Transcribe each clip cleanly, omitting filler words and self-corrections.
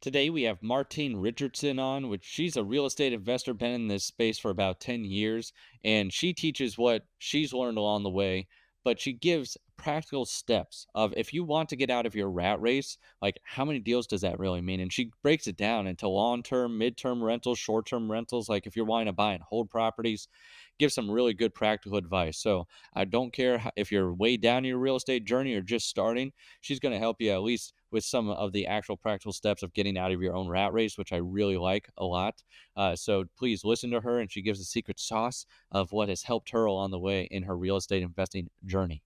Today we have Martine Richardson on, which she's a real estate investor, been in this space for about 10 years, and she teaches what she's learned along the way, but she gives practical steps of if you want to get out of your rat race, like how many deals does that really mean? And she breaks it down into long-term, mid-term rentals, short-term rentals, like if you're wanting to buy and hold properties, give some really good practical advice. So I don't care if you're way down your real estate journey or just starting, she's going to help you at least with some of the actual practical steps of getting out of your own rat race, which I really like a lot. So please listen to her, and she gives the secret sauce of what has helped her along the way in her real estate investing journey.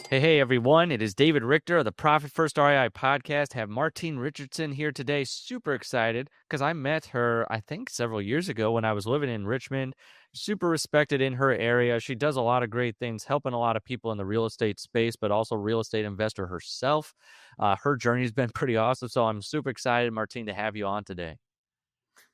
Hey, everyone. It is David Richter of the Profit First REI podcast. Have Martine Richardson here today. Super excited because I met her, I think, several years ago when I was living in Richmond. Super respected in her area. She does a lot of great things, helping a lot of people in the real estate space, but also real estate investor herself. Her journey has been pretty awesome. So I'm super excited, Martine, to have you on today.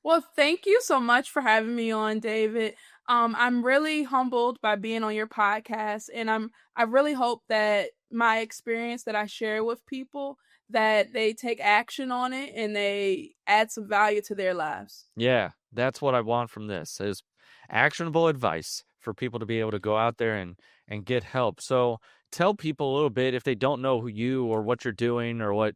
Well, thank you so much for having me on, David. I'm really humbled by being on your podcast, and I really hope that my experience that I share with people that they take action on it and they add some value to their lives. Yeah, that's what I want from this is actionable advice for people to be able to go out there and get help. So tell people a little bit if they don't know who you or what you're doing or what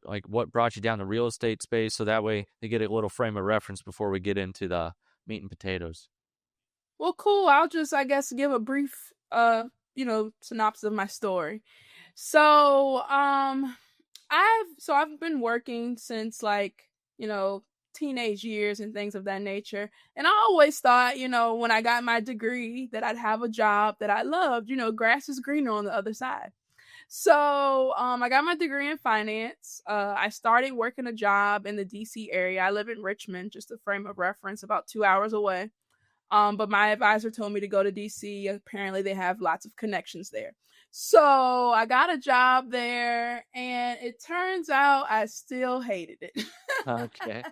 brought you down the real estate space, so that way they get a little frame of reference before we get into the meat and potatoes. Well, cool. I'll just, I guess, give a brief, synopsis of my story. So, I've been working since teenage years and things of that nature. And I always thought, when I got my degree that I'd have a job that I loved, grass is greener on the other side. So, I got my degree in finance. I started working a job in the DC area. I live in Richmond, just a frame of reference, about 2 hours away. But my advisor told me to go to DC. Apparently, they have lots of connections there. So I got a job there, and it turns out I still hated it. Okay.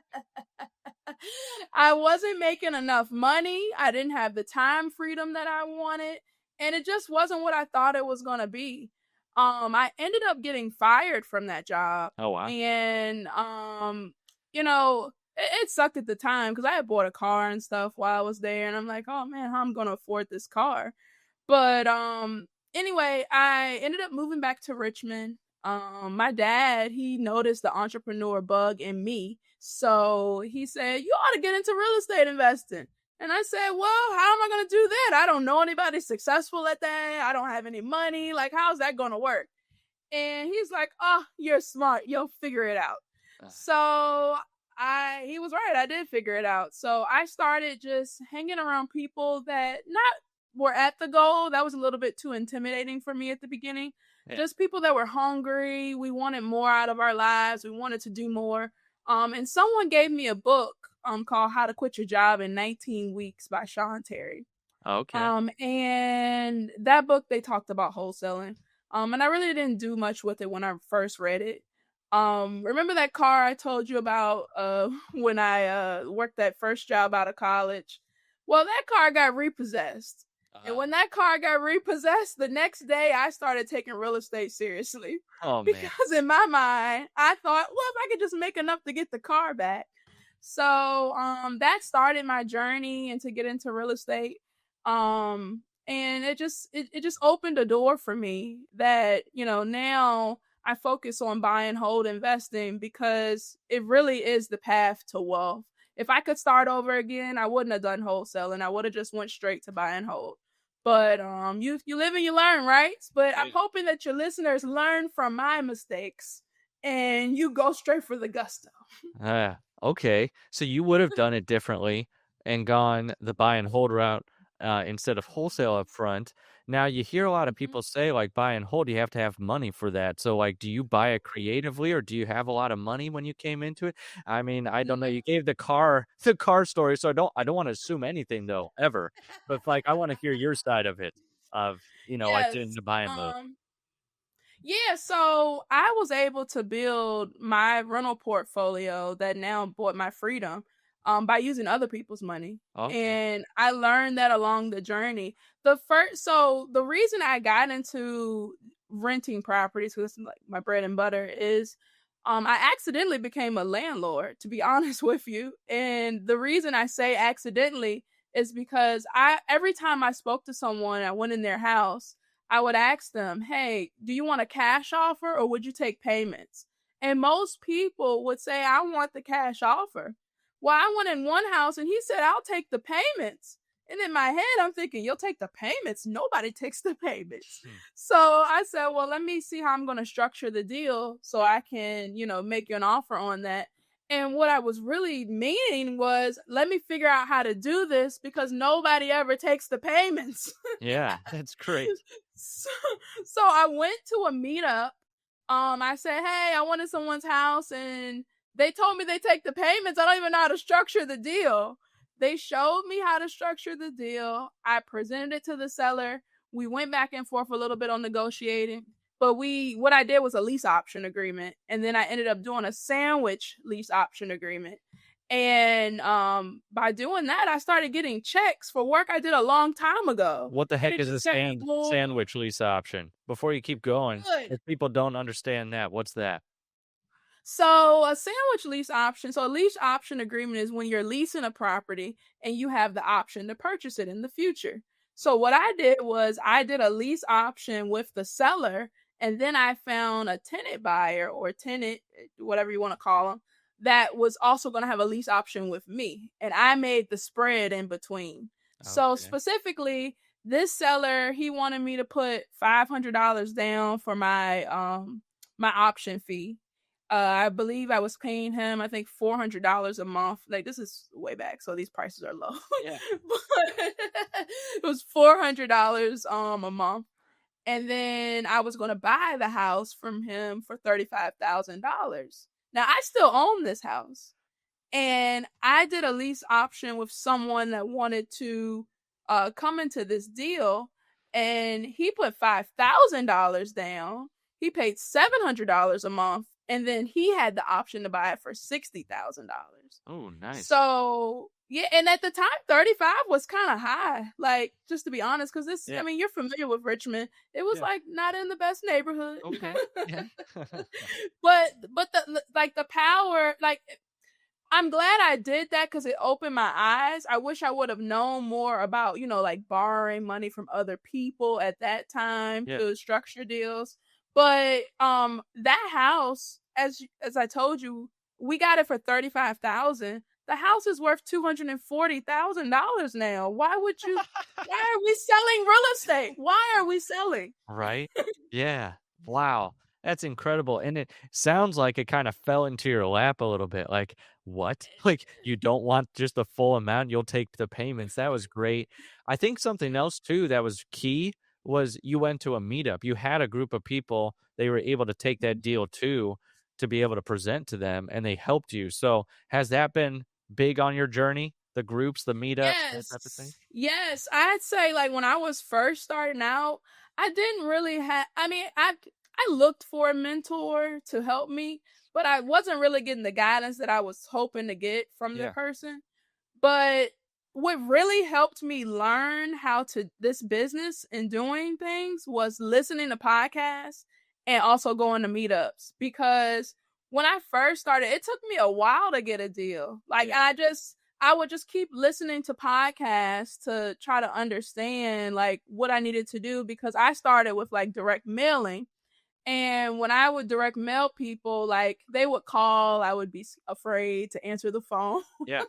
I wasn't making enough money. I didn't have the time freedom that I wanted, and it just wasn't what I thought it was going to be. I ended up getting fired from that job, Oh, wow. and it sucked at the time because I had bought a car and stuff while I was there, and I'm like, oh man, how I'm gonna afford this car? But anyway, I ended up moving back to Richmond. My dad, he noticed the entrepreneur bug in me, so he said, "You ought to get into real estate investing." And I said, "Well, how am I gonna do that? I don't know anybody successful at that. I don't have any money. Like, how's that gonna work?" And he's like, "Oh, you're smart. You'll figure it out." Uh, So he was right. I did figure it out. So I started just hanging around people that not were at the goal. That was a little bit too intimidating for me at the beginning. yeah. Just people that were hungry. We wanted more out of our lives. We wanted to do more. And someone gave me a book called How to Quit Your Job in 19 Weeks by Sean Terry. Okay. And that book, they talked about wholesaling. And I really didn't do much with it when I first read it. Remember that car I told you about when I worked that first job out of college? Well, that car got repossessed. And when that car got repossessed, the next day I started taking real estate seriously. Oh, man. Because in my mind, I thought, well, if I could just make enough to get the car back. So that started my journey and to get into real estate. And it just opened a door for me that, now I focus on buy and hold investing because it really is the path to wealth. If I could start over again, I wouldn't have done wholesaling. I would have just went straight to buy and hold. But you live and you learn, right? But I'm hoping that your listeners learn from my mistakes and you go straight for the gusto. Okay. So you would have done it differently and gone the buy and hold route instead of wholesale up front. Now you hear a lot of Mhm. people say like buy and hold, you have to have money for that. So like, do you buy it creatively or do you have a lot of money when you came into it? I mean, I don't know. You gave the car story, so I don't want to assume anything though, ever. But like, I want to hear your side of it, of like doing Yes. the buy and move. Yeah, so I was able to build my rental portfolio that now bought my freedom by using other people's money. Okay. And I learned that along the journey. The reason I got into renting properties, because like my bread and butter is I accidentally became a landlord, to be honest with you. And the reason I say accidentally is because every time I spoke to someone, I went in their house, I would ask them, "Hey, do you want a cash offer or would you take payments?" And most people would say, "I want the cash offer." Well, I went in one house and he said, "I'll take the payments." And in my head, I'm thinking, "You'll take the payments? Nobody takes the payments." Hmm. So I said, "Well, let me see how I'm going to structure the deal so I can, make you an offer on that." And what I was really meaning was, let me figure out how to do this because nobody ever takes the payments. Yeah, that's great. so, so I went to a meetup. I said, "Hey, I wanted someone's house," and they told me they take the payments. I don't even know how to structure the deal. They showed me how to structure the deal. I presented it to the seller. We went back and forth a little bit on negotiating, but what I did was a lease option agreement, and then I ended up doing a sandwich lease option agreement. And by doing that, I started getting checks for work I did a long time ago. What the And heck it is a just kept sandwich lease option? Before you keep going, good. if people don't understand that, what's that? So a sandwich lease option, so a lease option agreement is when you're leasing a property and you have the option to purchase it in the future. So what I did was I did a lease option with the seller, and then I found a tenant buyer or tenant, whatever you want to call them, that was also going to have a lease option with me, and I made the spread in between. So Okay. specifically, this seller, he wanted me to put $500 down for my option fee. I believe I was paying him, I think $400 a month. Like, this is way back, so these prices are low. Yeah. But it was $400 a month, and then I was going to buy the house from him for $35,000. Now I still own this house, and I did a lease option with someone that wanted to come into this deal, and he put $5,000 down. He paid $700 a month, and then he had the option to buy it for $60,000. Oh, nice. So yeah, and at the time, 35 was kind of high. Like, just to be honest, because this, Yeah. I mean, you're familiar with Richmond. It was Yeah. like not in the best neighborhood. Okay. Yeah. but the power, like, I'm glad I did that because it opened my eyes. I wish I would have known more about, like borrowing money from other people at that time Yeah. to structure deals. But that house, as I told you, we got it for 35,000. The house is worth $240,000 now. Why are we selling real estate? Why are we selling? Right? Yeah. Wow. That's incredible. And it sounds like it kind of fell into your lap a little bit. Like, what? Like, you don't want just the full amount, you'll take the payments. That was great. I think something else too that was key was you went to a meetup. You had a group of people, they were able to take that deal too to be able to present to them and they helped you. So, has that been big on your journey? The groups, the meetups, that type of thing? Yes. Yes. I'd say, like, when I was first starting out, I didn't really have, I mean, I looked for a mentor to help me, but I wasn't really getting the guidance that I was hoping to get from the Yeah. person. But what really helped me learn how to this business and doing things was listening to podcasts and also going to meetups, because when I first started, it took me a while to get a deal. Like, Yeah. I would just keep listening to podcasts to try to understand like what I needed to do, because I started with like direct mailing. And when I would direct mail people, like they would call, I would be afraid to answer the phone. Yeah.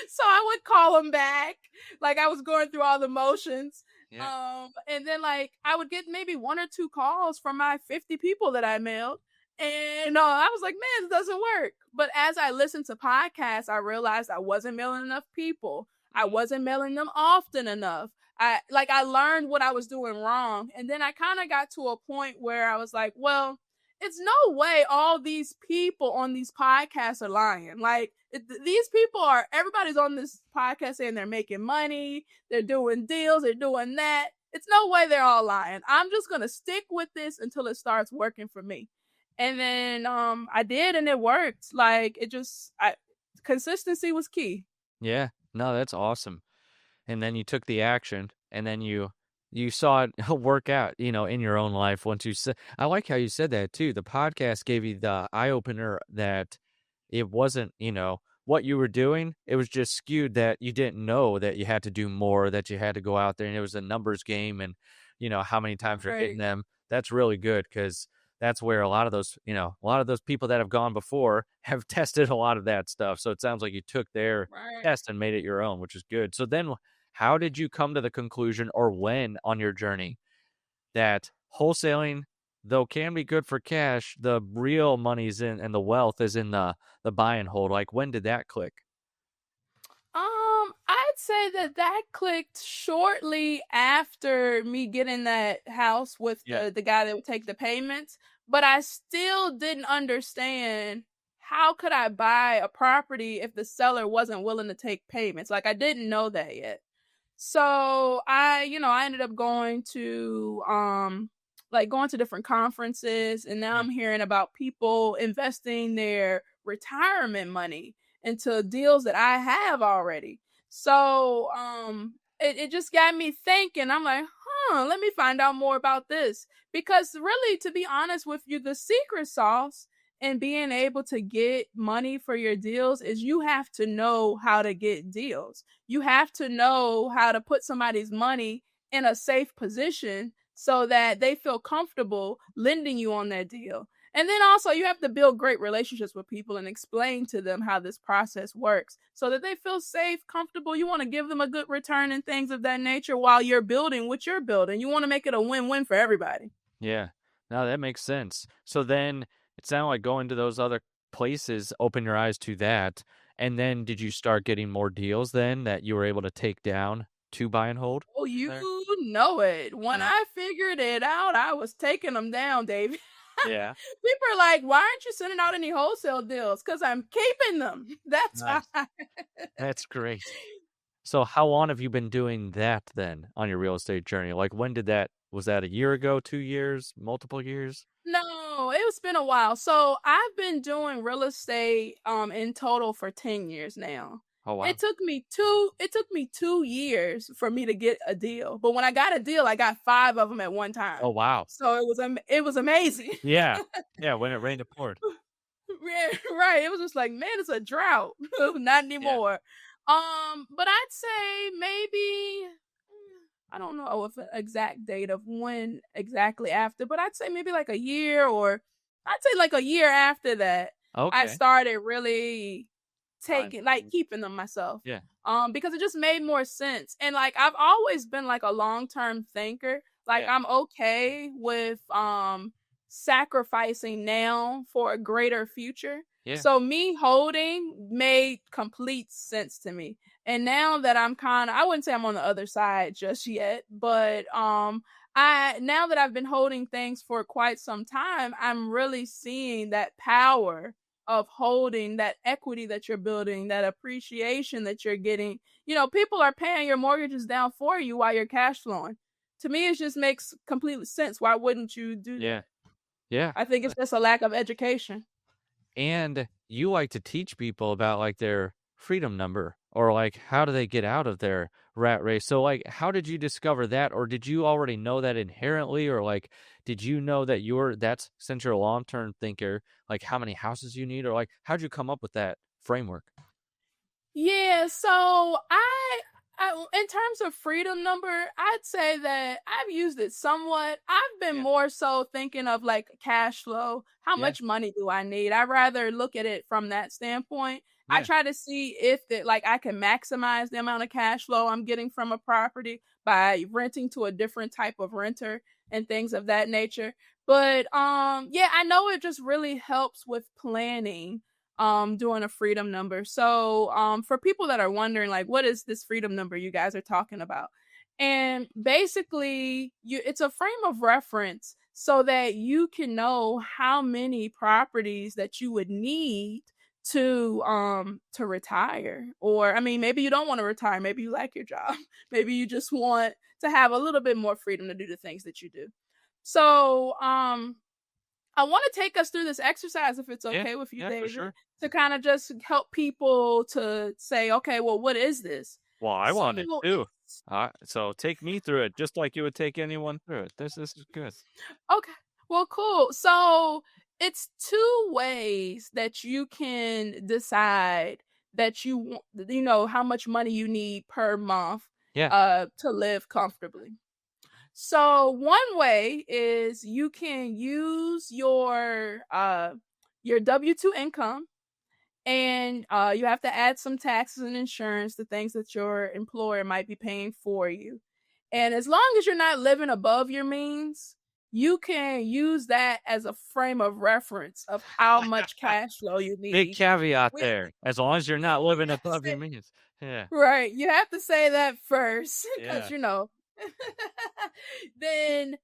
So I would call them back. Like, I was going through all the motions. Yeah. And then like I would get maybe one or two calls from my 50 people that I mailed. And I was like, man, it doesn't work. But as I listened to podcasts, I realized I wasn't mailing enough people. I wasn't mailing them often enough. I learned what I was doing wrong. And then I kind of got to a point where I was like, well, it's no way all these people on these podcasts are lying. Like, these people are, everybody's on this podcast saying they're making money, they're doing deals, they're doing that. It's no way they're all lying. I'm just going to stick with this until it starts working for me. And then I did, and it worked. Like, consistency was key. Yeah. No, that's awesome. And then you took the action and then you you saw it work out, in your own life once you said. I like how you said that too. The podcast gave you the eye opener that it wasn't, what you were doing. It was just skewed that you didn't know that you had to do more, that you had to go out there and it was a numbers game and, how many times you're hitting Right, them. That's really good because that's where a lot of those people that have gone before have tested a lot of that stuff. So it sounds like you took their right. test and made it your own, which is good. So then how did you come to the conclusion or when on your journey that wholesaling, though can be good for cash, the real money's in and the wealth is in the buy and hold? Like when did that click? I'd say that clicked shortly after me getting that house with Yeah. the guy that would take the payments, but I still didn't understand how could I buy a property if the seller wasn't willing to take payments. Like I didn't know that yet. So I ended up going to different conferences, and now Yeah. I'm hearing about people investing their retirement money into deals that I have already. So it just got me thinking. I'm like, let me find out more about this. Because really, to be honest with you, the secret sauce in being able to get money for your deals is you have to know how to get deals. You have to know how to put somebody's money in a safe position so that they feel comfortable lending you on that deal. And then also, you have to build great relationships with people and explain to them how this process works so that they feel safe, comfortable. You want to give them a good return and things of that nature while you're building what you're building. You want to make it a win win for everybody. Yeah. No, that makes sense. So then it sounded like going to those other places open your eyes to that. And then did you start getting more deals then that you were able to take down to buy and hold Oh, from you there? know it. When Yeah. I figured it out, I was taking them down, David. Yeah. People are like, "Why aren't you sending out any wholesale deals?" Because I'm keeping them. That's why. Nice. That's great. So how long have you been doing that then on your real estate journey? Like when did that was that a year ago, 2 years, multiple years? No, it's been a while. So I've been doing real estate in total for 10 years now. Oh It wow. took me 2 years for me to get a deal. But when I got a deal, I got 5 of them at one Oh time. wow. So it was amazing. Yeah. Yeah, when it rained it poured. Yeah, right. It was just like, man, it's a drought. Not Yeah. anymore. But I'd say maybe I don't know if an exact date of when exactly after, but I'd say maybe like a year, or I'd say like a year after that, I Okay. started really Fine. taking like keeping them myself. Yeah. Because it just made more sense. And like I've always been like a long-term thinker. Like Yeah. I'm okay with sacrificing now for a greater future. Yeah. So me holding made complete sense to me. And now that I wouldn't say I'm on the other side just yet, but I now that I've been holding things for quite some time, I'm really seeing that power of holding, that equity that you're building, that appreciation that you're getting. People are paying your mortgages down for you while you're cash flowing. To me, it just makes complete sense. Why wouldn't you do Yeah. that? Yeah. I think it's just a lack of education. And you like to teach people about like their freedom number or like how do they get out of their rat race. So like how did you discover that, or did you already know that inherently, or like did you know that that's since you're a long-term thinker, like how many houses you need, or like how'd you come up with that framework? Yeah, so in terms of freedom number, I'd say that I've used it somewhat. I've been Yeah. more so thinking of like cash flow. How Yeah. much money do I need? I rather look at it from that standpoint. I Yeah. try to see if that like I can maximize the amount of cash flow I'm getting from a property by renting to a different type of renter and things of that nature. But yeah, I know it just really helps with planning doing a freedom number. So for people that are wondering like what is this freedom number you guys are talking about? And basically it's a frame of reference so that you can know how many properties that you would need to retire. Or I mean, maybe you don't want to retire, maybe you like your job. Maybe you just want to have a little bit more freedom to do the things that you do. So I want to take us through this exercise, if it's Yeah. okay with you, Yeah, for David, sure. to kind of just help people to say, okay, well, what is this? Well, I So, wanted to. So take me through it, just like you would take anyone through it. This is good. Okay. Well, cool. So it's two ways that you can decide that you want, how much money you need per month Yeah. to live comfortably. So one way is you can use your W-2 income, and you have to add some taxes and insurance, the things that your employer might be paying for you. And as long as you're not living above your means, you can use that as a frame of reference of how much cash flow you Big need. caveat We, there. As long as you're not you living have to above your say, means. Yeah. right, you have to say that first because Yeah. then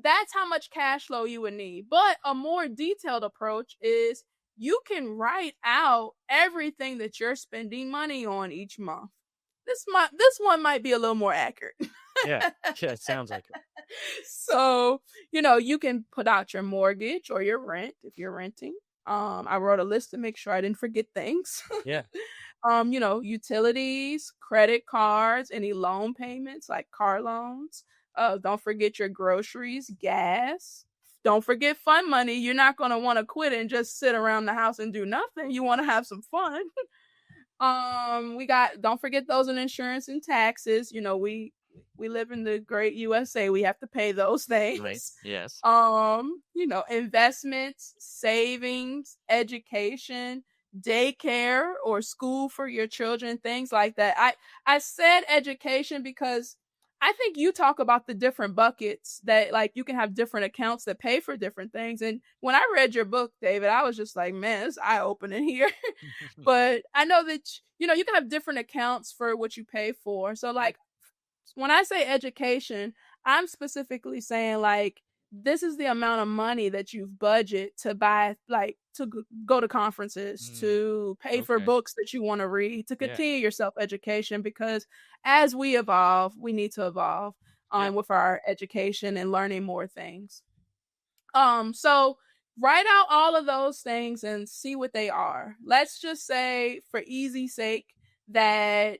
that's how much cash flow you would need. But a more detailed approach is you can write out everything that you're spending money on each month. This one might be a little more accurate. Yeah. Yeah. It sounds like it. So, you can put out your mortgage or your rent if you're renting. I wrote a list to make sure I didn't forget things. Yeah. Utilities, credit cards, any loan payments like car loans. Don't forget your groceries, gas. Don't forget fun money. You're not going to want to quit and just sit around the house and do nothing. You want to have some fun. Don't forget those in insurance and taxes. We live in the great USA. We have to pay those Right. things. Yes. Investments, savings, education, daycare or school for your children, things like that. I said education because I think you talk about the different buckets that, like, you can have different accounts that pay for different things. And when I read your book, David, I was just like, man, it's eye opening here. But I know that you can have different accounts for what you pay for. So, like, when I say education, I'm specifically saying, like, this is the amount of money that you've budget to buy, like, to go to conferences, to pay for Okay. books that you want to read, to Yeah. continue your self education, because as we evolve, we need to evolve Yeah. with our education and learning more things. So write out all of those things and see what they are. Let's just say, for easy sake, that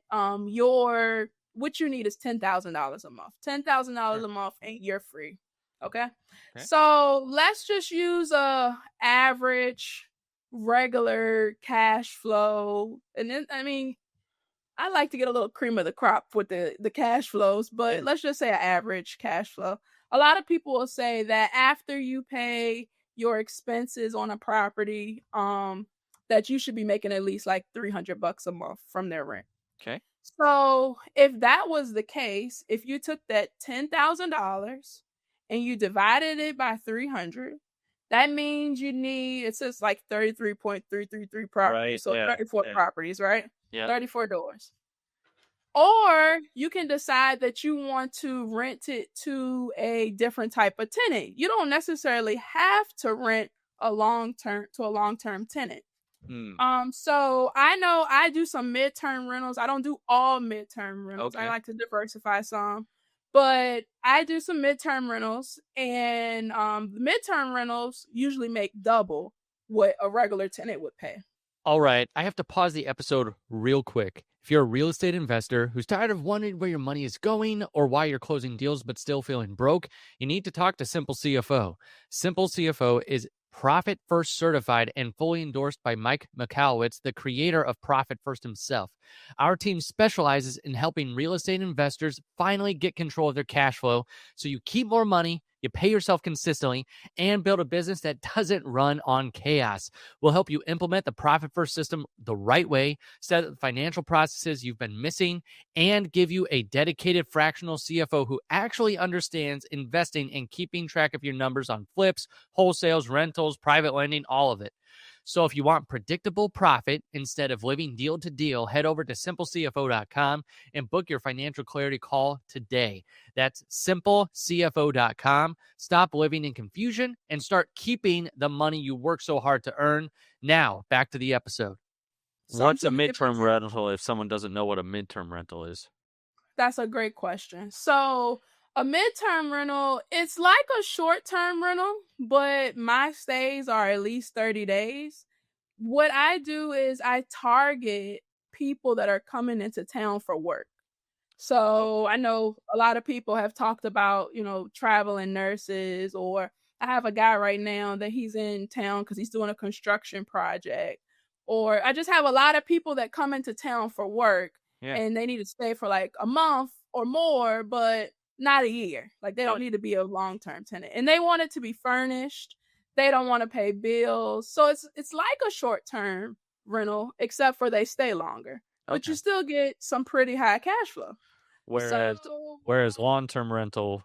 what you need is $10,000 a month. $10,000 Sure. a month and you're free. Okay? Okay. So let's just use a average regular cash flow. And then, I mean, I like to get a little cream of the crop with the cash flows, but Yeah. let's just say an average cash flow. A lot of people will say that after you pay your expenses on a property, that you should be making at least like $300 a month from their rent. Okay. So if that was the case, if you took that $10,000 and you divided it by 300, that means it says like 33.333 Right. properties. So Yeah. 34 Yeah. properties, right? Yeah. 34 doors. Or you can decide that you want to rent it to a different type of tenant. You don't necessarily have to rent a long-term tenant. So I know I do some midterm rentals. I don't do all midterm rentals. I Okay. like to diversify some, but I do some midterm rentals, and the midterm rentals usually make double what a regular tenant would pay. All right, I have to pause the episode real quick. If you're a real estate investor who's tired of wondering where your money is going or why you're closing deals but still feeling broke, you need to talk to Simple CFO. Simple CFO is Profit First certified and fully endorsed by Mike McAlowitz, the creator of Profit First himself. Our team specializes in helping real estate investors finally get control of their cash flow so you keep more money, you pay yourself consistently, and build a business that doesn't run on chaos. We'll help you implement the Profit First system the right way, set up the financial processes you've been missing, and give you a dedicated fractional CFO who actually understands investing and keeping track of your numbers on flips, wholesales, rentals, private lending, all of it. So if you want predictable profit instead of living deal to deal, head over to simplecfo.com and book your financial clarity call today. That's simplecfo.com. Stop living in confusion and start keeping the money you work so hard to earn. Now, back to the episode. What's a midterm rental if someone doesn't know what a midterm rental is? That's a great question. So a midterm rental, it's like a short-term rental, but my stays are at least 30 days. What I do is I target people that are coming into town for work. So Okay. I know a lot of people have talked about, traveling nurses, or I have a guy right now that he's in town because he's doing a construction project. Or I just have a lot of people that come into town for work Yeah. and they need to stay for like a month or more, but not a year. Like they don't Yeah. need to be a long-term tenant. And they want it to be furnished. They don't want to pay bills. So it's like a short-term rental, except for they stay longer. But you Okay. still get some pretty high cash flow. Whereas So whereas long-term rental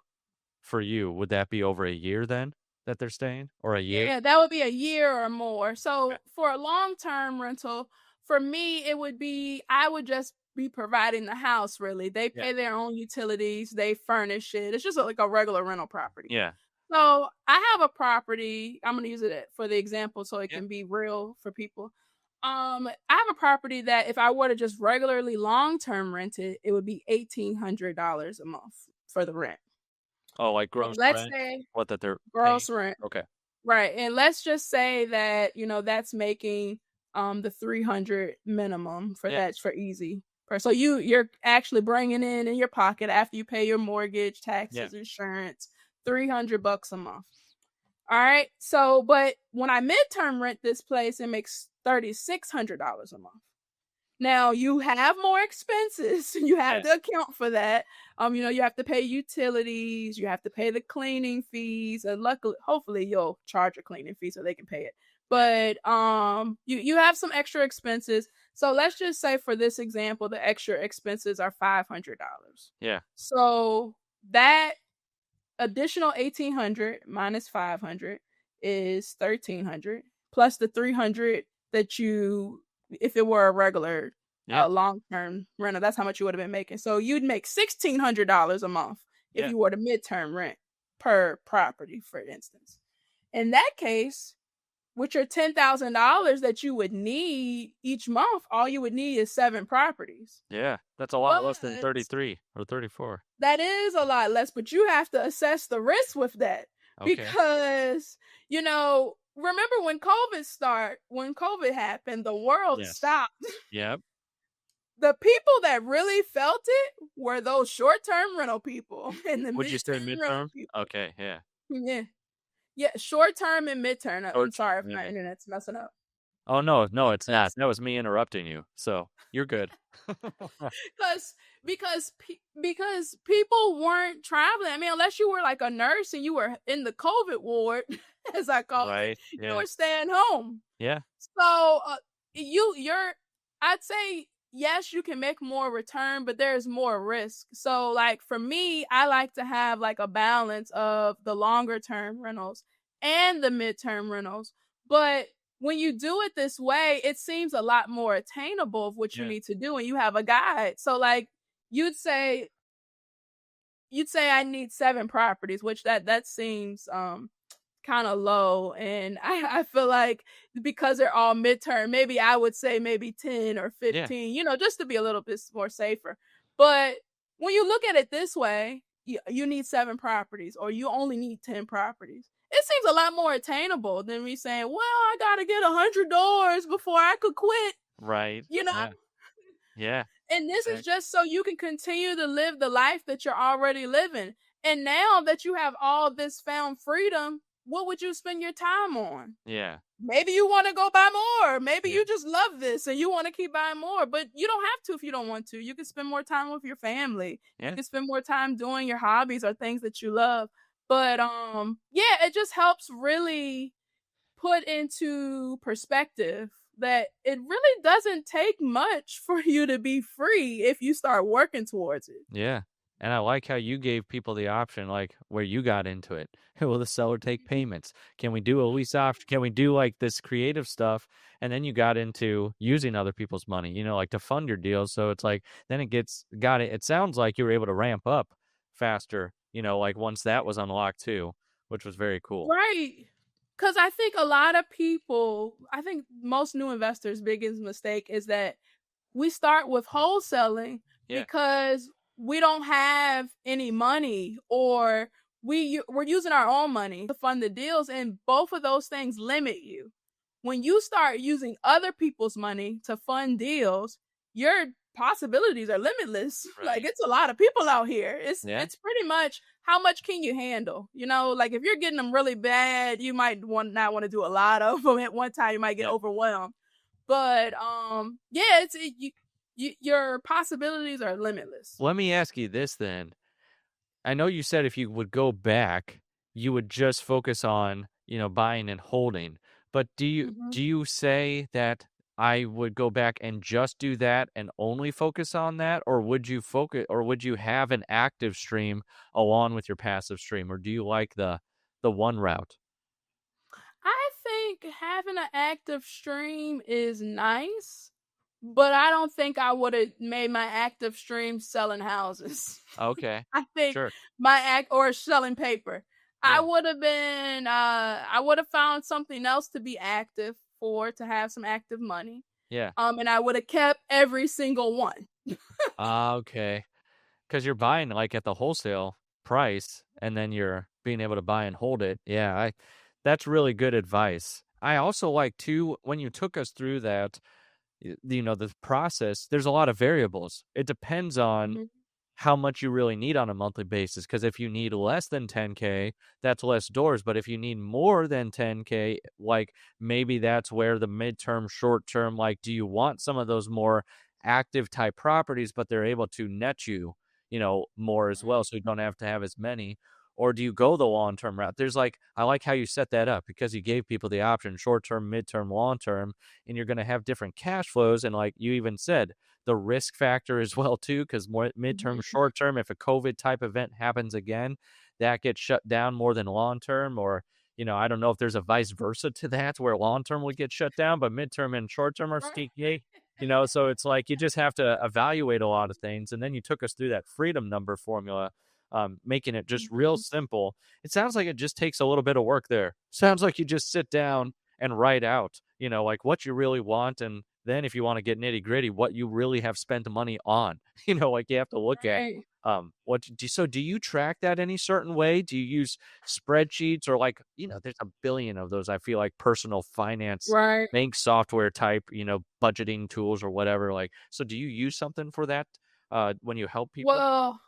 for you, would that be over a year then that they're staying, or a year? yeah, that would be a year or more. Okay. So for a long-term rental, for me, it would be I would just be providing the house really. They Yeah. pay their own utilities, they furnish it. It's just like a regular rental property. Yeah. So I have a property. I'm gonna use it for the example so it Yeah. can be real for people. I have a property that if I were to just regularly long-term rent it, it would be $1,800 a month for the rent. Oh, like And gross let's rent? say What that they're paying? gross rent. Okay. Right. And let's just say that, that's making the 300 minimum for Yeah. that for easy. So you're actually bringing in your pocket after you pay your mortgage, Yeah. taxes, insurance, $300 a month. All right. So, but when I midterm rent this place, it makes $3,600 a month. Now you have more expenses. You have Yeah. to account for that. You have to pay utilities, you have to pay the cleaning fees, and luckily, hopefully, you'll charge a cleaning fee so they can pay it. Yeah. But you have some extra expenses. So let's just say for this example, the extra expenses are $500. Yeah. So that additional 1,800 minus 500 is 1,300 plus the 300 that you if it were a regular Yeah. long-term rental, that's how much you would have been making. So you'd make $1,600 a month if Yeah. you were to midterm rent per property, for instance. In that case, with your $10,000 that you would need each month, all you would need is 7 properties. Yeah. That's a lot less than But 33 or 34. that is a lot less, but you have to assess the risk with that Okay. because, remember when COVID happened, the world Yes. stopped. Yep. The people that really felt it were those short-term rental people and the Would you say mid-term rental midterm? people. Okay. Yeah. Yeah. Yeah, short-term and mid-term. I'm Short. sorry if my Yeah. internet's messing up. Oh, no, no, it's not. That was me interrupting you. So you're good. because because people weren't traveling. I mean, unless you were like a nurse and you were in the COVID ward, as I call it, Right. you Yeah. were staying home. Yeah. So I'd say yes, you can make more return, but there's more risk. So like for me, I like to have like a balance of the longer term rentals and the midterm rentals. But when you do it this way, it seems a lot more attainable of what you Yeah. need to do and you have a guide. So like you'd say you'd say I need 7 properties, which that seems kind of low. And I feel like because they're all midterm, maybe I would say maybe 10 or Yeah. 15, just to be a little bit more safer. But when you look at it this way, you need 7 properties or you only need 10 properties. It seems a lot more attainable than me saying, well, I got to get $100 before I could quit, Right. you know? Yeah. Yeah. And this is Exactly. just so you can continue to live the life that you're already living. And now that you have all this found freedom, what would you spend your time on? Yeah. Maybe you want to go buy more. Maybe Yeah. you just love this and you want to keep buying more, but you don't have to if you don't want to. You can spend more time with your family. You Yeah. can spend more time doing your hobbies or things that you love. But yeah, it just helps really put into perspective that it really doesn't take much for you to be free if you start working towards it. Yeah. And I like how you gave people the option, like where you got into it. Will the seller take payments? Can we do a lease option? Can we do like this creative stuff? And then you got into using other people's money, like to fund your deals. So it's like, then got it. It sounds like you were able to ramp up faster, like once that was unlocked too, which was very cool. Right. Because I think a lot of people, I think most new investors' biggest mistake is that we start with wholesaling Yeah. because we don't have any money or we're using our own money to fund the deals, and both of those things limit you. When you start using other people's money to fund deals, you're possibilities are limitless. Like Right. it's a lot of people out here. It's Yeah. it's pretty much how much can you handle? Like if you're getting them really bad, you might not want to do a lot of them at one time. You might get Yeah. overwhelmed. But yeah, your possibilities are limitless. Let me ask you this then. I know you said if you would go back, you would just focus on, buying and holding. But do you Mhm. do you say that I would go back and just do that and only focus on that, or would you have an active stream along with your passive stream, or do you like the one route? I think having an active stream is nice, but I don't think I would have made my active stream selling houses. Okay. I think Sure. my act or selling paper. Yeah. I would have found something else to be active for to have some active money. Yeah. And I would have kept every single one. Ah, okay. Because you're buying, like, at the wholesale price, and then you're being able to buy and hold it. Yeah, that's really good advice. I also like too, when you took us through that, the process, there's a lot of variables. It depends on Mhm. how much you really need on a monthly basis. Because if you need less than 10K, that's less doors. But if you need more than 10K, like maybe that's where the midterm, short term, like, do you want some of those more active type properties, but they're able to net you, more as well, Right. so you don't have to have as many? Or do you go the long term route? I like how you set that up because you gave people the option short term, midterm, long term, and you're going to have different cash flows. And like you even said, the risk factor as well too, because more midterm, Mhm. short term, if a COVID type event happens again, that gets shut down more than long term. Or I don't know if there's a vice versa to that, where long term would get shut down, but midterm and short term are Right. sticky. So it's like you just have to evaluate a lot of things. And then you took us through that freedom number formula, making it just real Mhm. simple. It sounds like it just takes a little bit of work there. Sounds like you just sit down and write out, like what you really want. And then if you want to get nitty gritty, what you really have spent money on, like you have to look at. Right. Do you track that any certain way? Do you use spreadsheets, or like, there's a billion of those, I feel like, personal finance Right. bank software type, budgeting tools or whatever. Like, so do you use something for that when you help people? Well,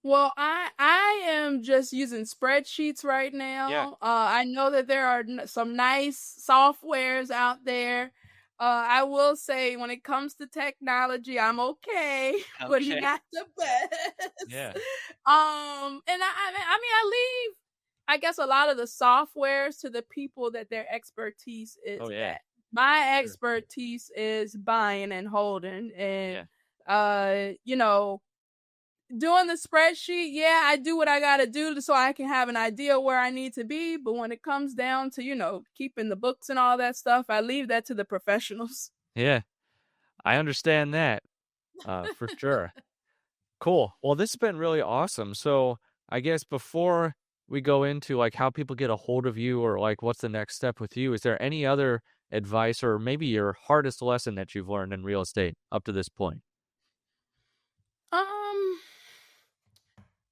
Well, I am just using spreadsheets right Yeah. now. I know that there are some nice softwares out there. I will say when it comes to technology, I'm okay, but Okay. not the best. Yeah. And I leave, I guess, a lot of the softwares to the people that their expertise Oh is yeah. that. My Sure. expertise is buying and holding, and Yeah. uh, you know doing the spreadsheet, yeah, I do what I gotta do so I can have an idea where I need to be. But when it comes down to, keeping the books and all that stuff, I leave that to the professionals. Yeah. I understand that. For sure. Cool. Well, this has been really awesome. So I guess before we go into like how people get a hold of you, or like what's the next step with you, is there any other advice, or maybe your hardest lesson that you've learned in real estate up to this point? Um,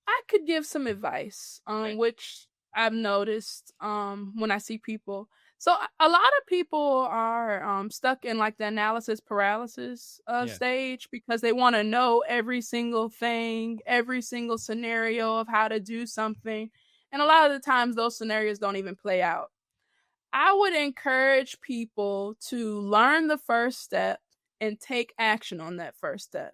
I could give some advice, Okay. which I've noticed when I see people. So a lot of people are stuck in like the analysis paralysis Yeah. stage because they want to know every single thing, every single scenario of how to do something. And a lot of the times those scenarios don't even play out. I would encourage people to learn the first step and take action on that first step.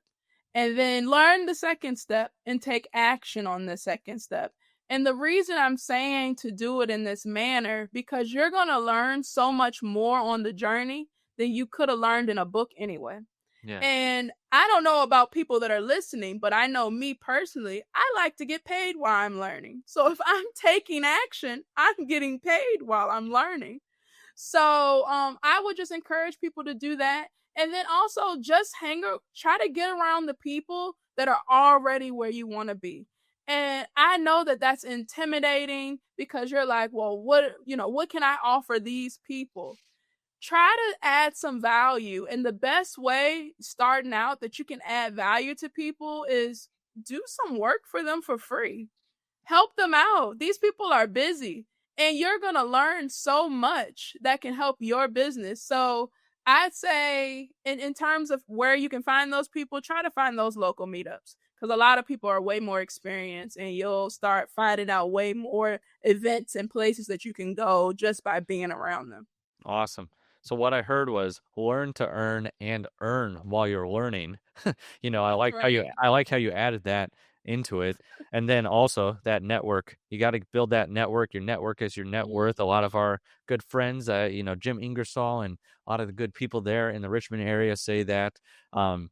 And then learn the second step and take action on the second step. And the reason I'm saying to do it in this manner, because you're going to learn so much more on the journey than you could have learned in a book anyway. Yeah. And I don't know about people that are listening, but I know me personally, I like to get paid while I'm learning. So if I'm taking action, I'm getting paid while I'm learning. So I would just encourage people to do that. And then also just try to get around the people that are already where you want to be. And I know that that's intimidating because you're like, well, what can I offer these people? Try to add some value. And the best way starting out that you can add value to people is do some work for them for free. Help them out. These people are busy and you're going to learn so much that can help your business. So I'd say in terms of where you can find those people, try to find those local meetups because a lot of people are way more experienced and you'll start finding out way more events and places that you can go just by being around them. Awesome. So what I heard was learn to earn and earn while you're learning. Right. I like how you added that into it. And then also that network. You got to build that network. Your network is your net worth. A lot of our good friends, Jim Ingersoll and a lot of the good people there in the Richmond area say that. And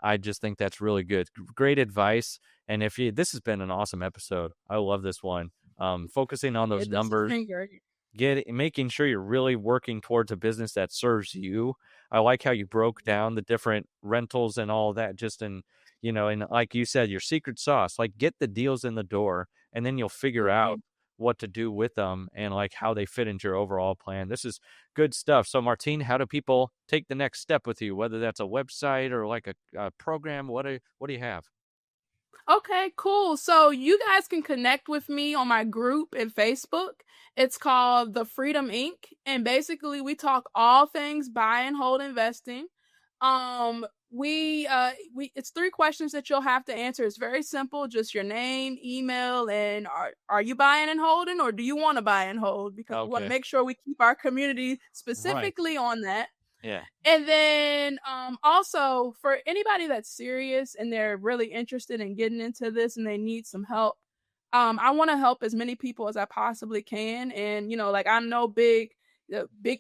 I just think that's really good. Great advice. And this has been an awesome episode. I love this one. Focusing on Yeah, those this has numbers, been great. making sure you're really working towards a business that serves you. I like how you broke down the different rentals and all that, just and like you said, your secret sauce, like get the deals in the door and then you'll figure out Mhm. what to do with them and like how they fit into your overall plan. This is good stuff. So Martine, how do people take the next step with you, whether that's a website or like a program? What do you have? Okay, cool. So you guys can connect with me on my group in Facebook. It's called The Freedom Inc. And basically we talk all things buy and hold investing. We it's three questions that you'll have to answer. It's very simple, just your name, email, and are you buying and holding or do you want to buy and hold? Because we want to Okay. make sure we keep our community Right. specifically on that. Yeah. And then also for anybody that's serious and they're really interested in getting into this and they need some help, I want to help as many people as I possibly can. And like I'm no big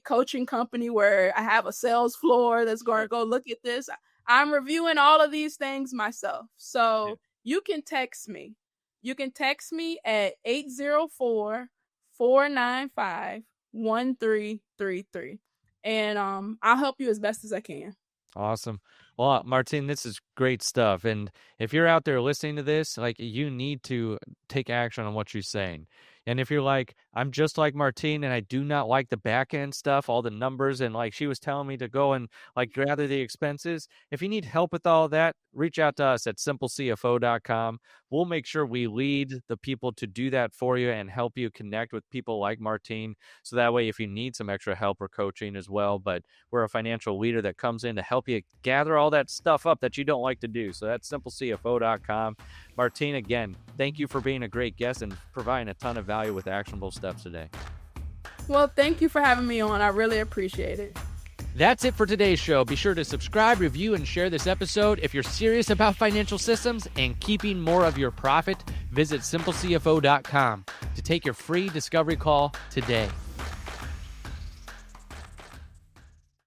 coaching company where I have a sales floor that's going to go look at this. I'm reviewing all of these things myself. Yeah. So you can text me. You can text me at 804-495-1333 and I'll help you as best as I can. Awesome. Well, Martin, this is great stuff. And if you're out there listening to this, like you need to take action on what you're saying. And if you're like, I'm just like Martine and I do not like the back end stuff, all the numbers, and like she was telling me to go and like gather the expenses. If you need help with all that, reach out to us at simplecfo.com. We'll make sure we lead the people to do that for you and help you connect with people like Martine. So that way, if you need some extra help or coaching as well, but we're a financial leader that comes in to help you gather all that stuff up that you don't like to do. So that's simplecfo.com. Martine, again, thank you for being a great guest and providing a ton of value with actionable steps today. Well, thank you for having me on. I really appreciate it. That's it for today's show. Be sure to subscribe, review, and share this episode. If you're serious about financial systems and keeping more of your profit, visit simplecfo.com to take your free discovery call today.